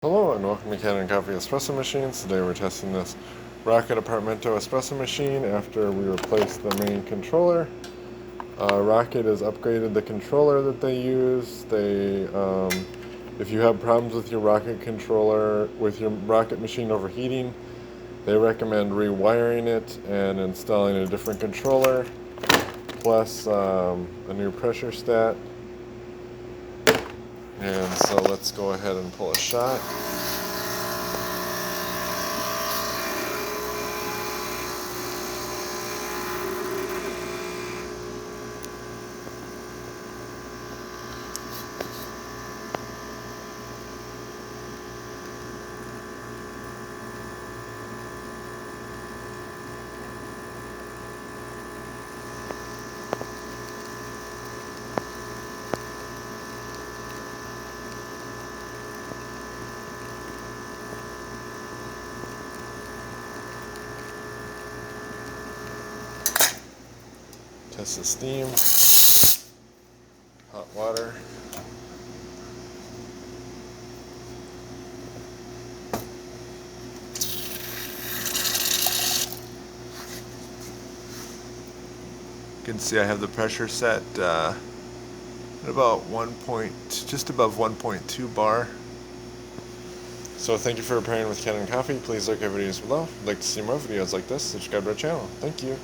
Hello and welcome to Kanen Coffee Espresso Machines. Today we're testing this Rocket Apartmento espresso machine after we replaced the main controller. Rocket has upgraded the controller that they use. If you have problems with your Rocket controller, with your Rocket machine overheating, they recommend rewiring it and installing a different controller, plus a new pressure stat. And so let's go ahead and pull a shot. Test the steam, hot water. You can see I have the pressure set at about just above 1.2 bar. So thank you for pairing with Kanen Coffee. Please like our videos below. If you'd like to see more videos like this, subscribe to our channel. Thank you.